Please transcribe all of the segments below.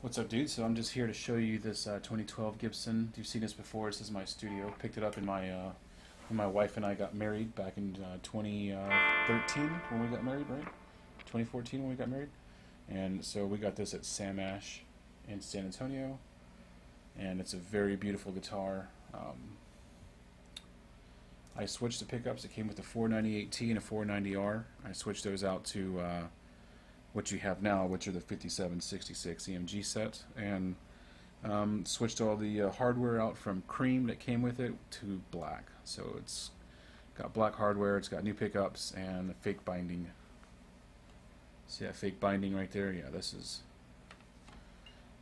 What's up, dude? So I'm just here to show you this 2012 Gibson. You've seen this before. This is my studio. Picked it up in my when my wife and I got married back in 2013 when we got married, right? 2014 when we got married. And so we got this at Sam Ash in San Antonio, and it's a very beautiful guitar. I switched the pickups. It came with a 498T and a 490R. I switched those out to what you have now, which are the 5766 EMG set, and switched all the hardware out from cream that came with it to black. So it's got black hardware, it's got new pickups, and the fake binding. See that fake binding right there? Yeah, this is,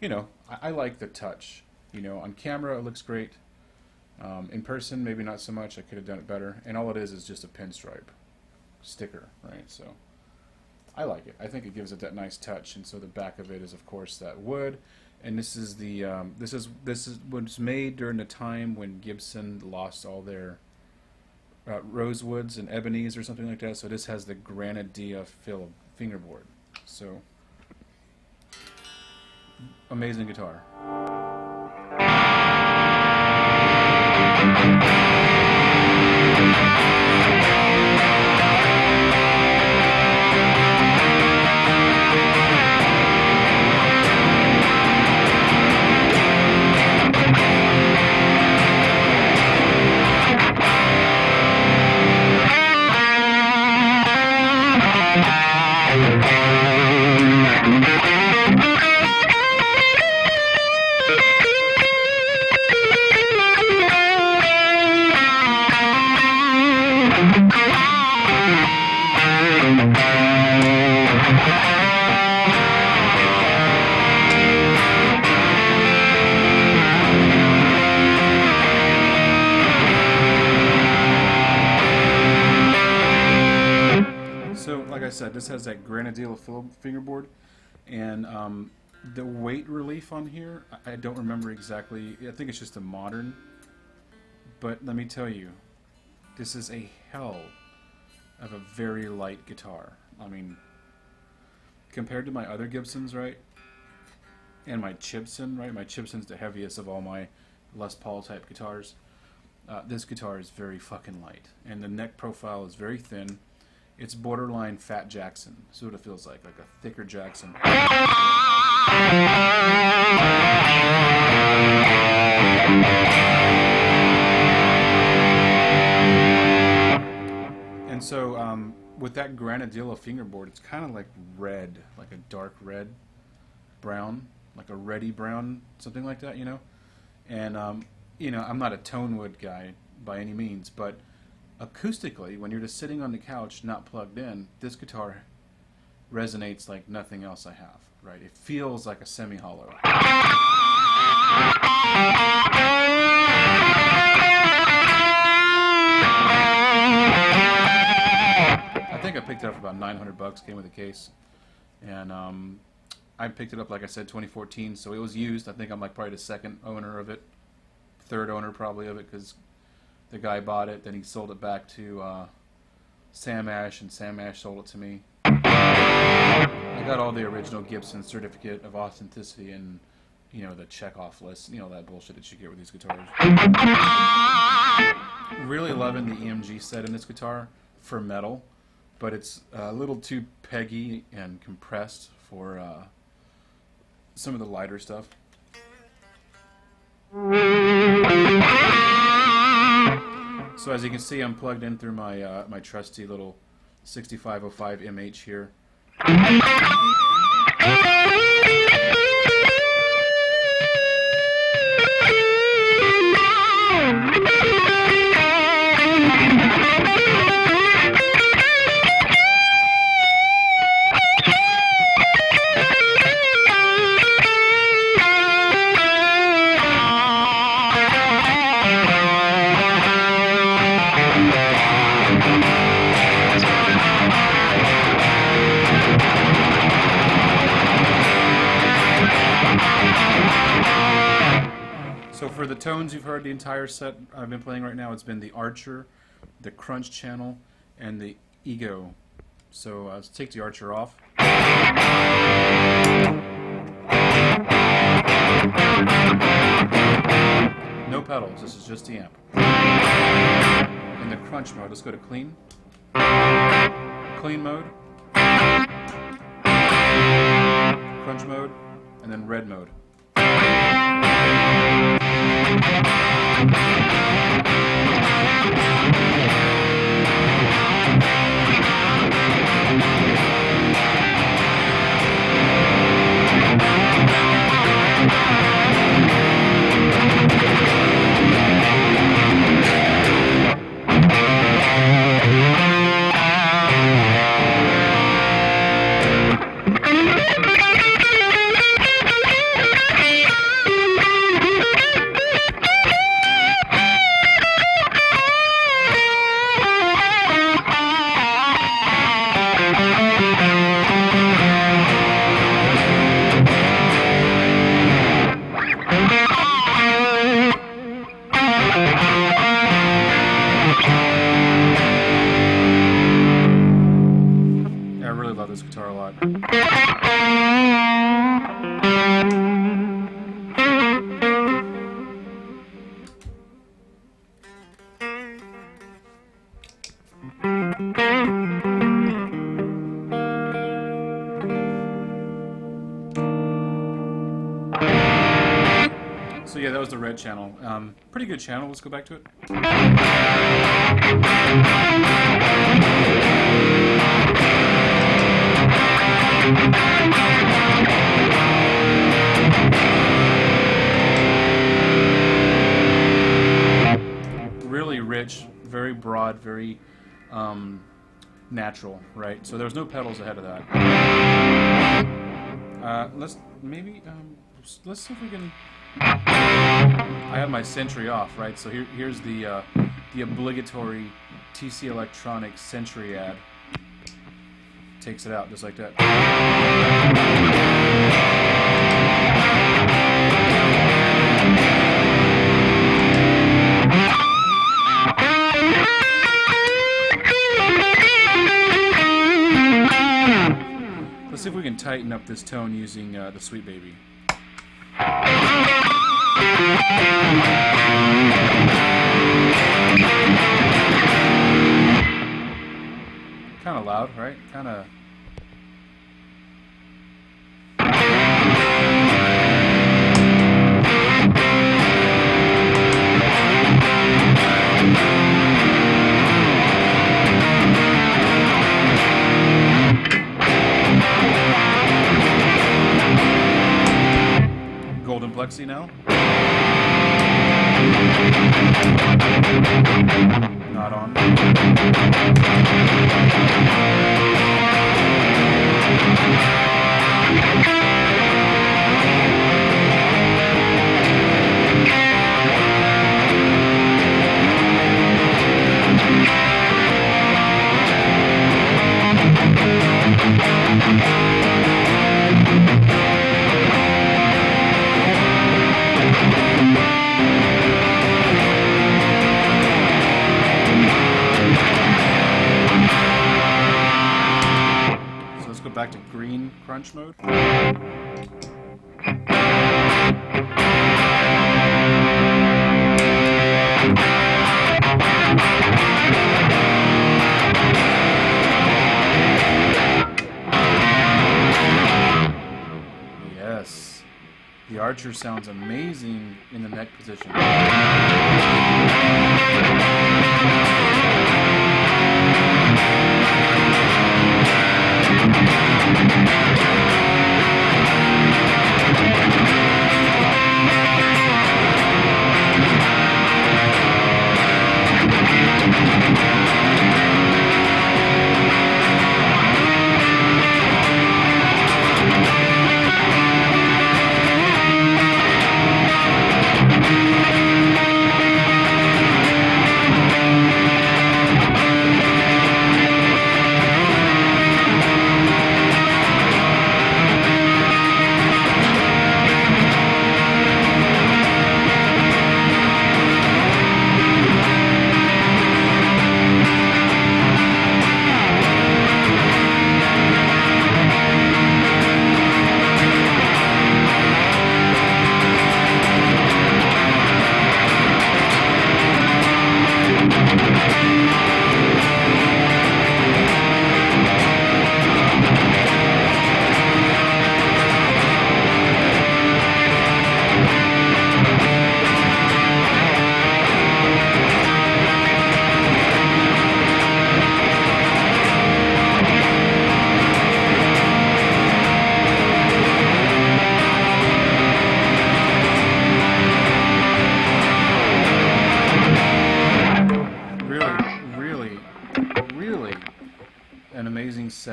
you know, I like the touch. You know, on camera it looks great. In person, maybe not so much. I could have done it better. And all it is just a pinstripe sticker, right? So I like it. I think it gives it that nice touch. And so the back of it is, of course, that wood. And this is the this is was made during the time when Gibson lost all their rosewoods and ebonies or something like that. So this has the granadilla fill fingerboard. So amazing guitar. So, like I said, this has that granadilla fingerboard, and the weight relief on here, I don't remember exactly. I think it's just a modern, but let me tell you, this is a hell of a very light guitar. I mean, compared to my other Gibsons, right, and my Gibson, right, my Gibson's the heaviest of all my Les Paul type guitars. This guitar is very fucking light, and the neck profile is very thin. It's borderline Fat Jackson. So what it feels like a thicker Jackson. And so with that granadilla fingerboard, it's kind of like red, like a dark red, brown, like a reddy brown, something like that, you know. And you know, I'm not a tone wood guy by any means, but acoustically, when you're just sitting on the couch, not plugged in, this guitar resonates like nothing else I have, right? It feels like a semi-hollow. I think I picked it up for about $900, came with a case. And I picked it up, like I said, 2014, so it was used. I think I'm like probably the second owner of it, third owner probably of it, because the guy bought it, then he sold it back to Sam Ash, and Sam Ash sold it to me. I got all the original Gibson certificate of authenticity and, you know, the check-off list, you know, that bullshit that you get with these guitars. Really loving the EMG set in this guitar for metal, but it's a little too peggy and compressed for some of the lighter stuff. So as you can see, I'm plugged in through my my trusty little 6505MH here. So for the tones you've heard the entire set I've been playing right now, it's been the Archer, the Crunch channel, and the Ego. So let's take the Archer off. pedals. This is just the amp. In the crunch mode, let's go to clean. Clean mode. Crunch mode. And then red mode. This guitar a lot. So yeah, that was the red channel. Pretty good channel. Let's go back to it. Really rich, very broad, very natural, right? So there's no pedals ahead of that. Let's see if we can. I have my Sentry off, right? So here's the obligatory TC Electronics Sentry ad. Takes it out just like that. Let's see if we can tighten up this tone using the Sweet Baby. Kind of loud, right? Kind of. Golden plexi now. Not on. Back to green crunch mode. Yes, the Archer sounds amazing in the neck position.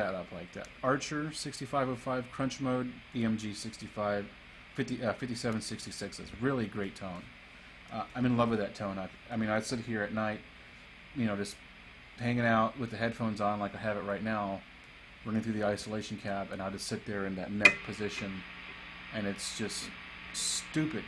that up like that. Archer 6505 Crunch Mode EMG 5766 is really great tone. I'm in love with that tone. I mean, I sit here at night, you know, just hanging out with the headphones on like I have it right now, running through the isolation cab, and I'll just sit there in that neck position, and it's just stupid.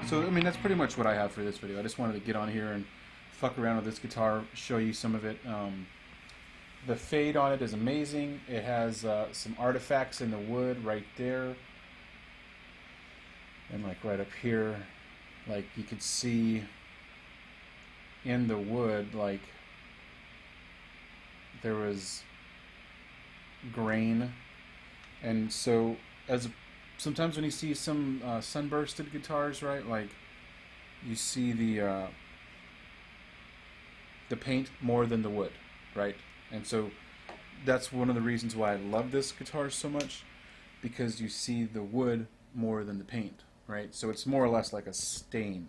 So, I mean, that's pretty much what I have for this video. I just wanted to get on here and fuck around with this guitar, show you some of it. The fade on it is amazing. It has some artifacts in the wood right there. And like right up here, like you could see in the wood, like there was grain. And so sometimes when you see some sunbursted guitars, right, like you see the paint more than the wood, right? And so that's one of the reasons why I love this guitar so much, because you see the wood more than the paint, right? So it's more or less like a stain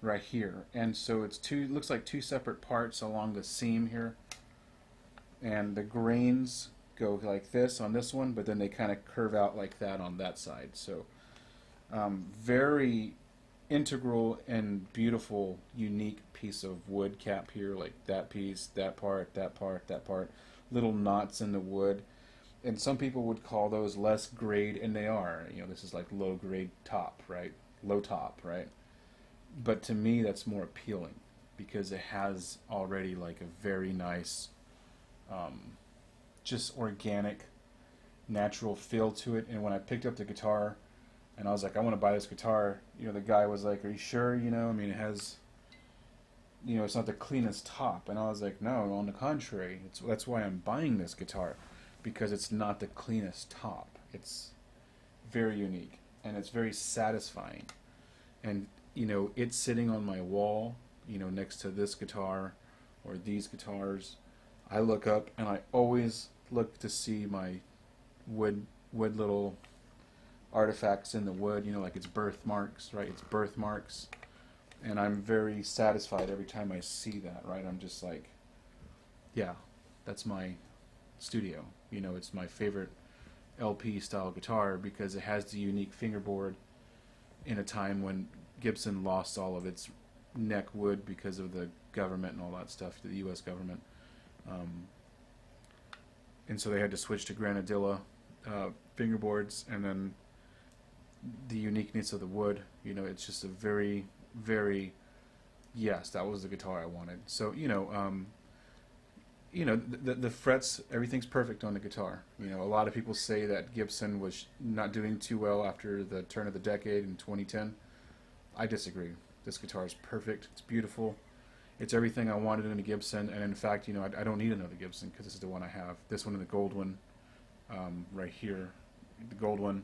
right here. And so it looks like two separate parts along the seam here, and the grains go like this on this one, but then they kind of curve out like that on that side. So very integral and beautiful, unique piece of wood cap here, like that piece, that part, that part, that part, little knots in the wood. And some people would call those less grade, and they are. You know, this is like low grade top, right? Low top, right? But to me, that's more appealing because it has already like a very nice just organic, natural feel to it. And when I picked up the guitar and I was like, I want to buy this guitar, you know, the guy was like, are you sure? You know, I mean, it has, you know, it's not the cleanest top. And I was like, no, on the contrary, that's why I'm buying this guitar, because it's not the cleanest top. It's very unique and it's very satisfying. And, you know, it's sitting on my wall, you know, next to this guitar or these guitars. I look up and I always look to see my wood little artifacts in the wood, you know, like it's birthmarks, right? It's birthmarks. And I'm very satisfied every time I see that, right? I'm just like, yeah, that's my studio. You know, it's my favorite LP style guitar because it has the unique fingerboard in a time when Gibson lost all of its neck wood because of the government and all that stuff, the US government. And so they had to switch to granadilla fingerboards, and then the uniqueness of the wood, you know, it's just a very, very, yes, that was the guitar I wanted. So, you know, the frets, everything's perfect on the guitar. You know, a lot of people say that Gibson was not doing too well after the turn of the decade in 2010. I disagree. This guitar is perfect. It's beautiful. It's everything I wanted in a Gibson, and in fact, you know, I don't need another Gibson because this is the one I have. This one and the gold one, right here, the gold one,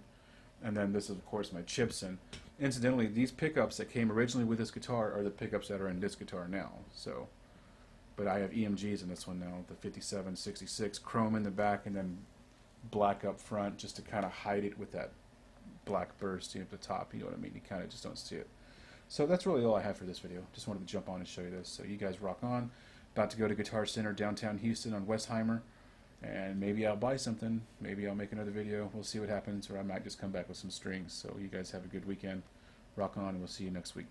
and then this is of course my Gibson. Incidentally, these pickups that came originally with this guitar are the pickups that are in this guitar now. So, but I have EMGs in this one now, the 5766, chrome in the back and then black up front, just to kind of hide it with that black burst at the top. You know what I mean? You kind of just don't see it. So that's really all I have for this video. Just wanted to jump on and show you this. So you guys rock on. About to go to Guitar Center downtown Houston on Westheimer, and maybe I'll buy something. Maybe I'll make another video. We'll see what happens, or I might just come back with some strings. So you guys have a good weekend. Rock on, and we'll see you next week.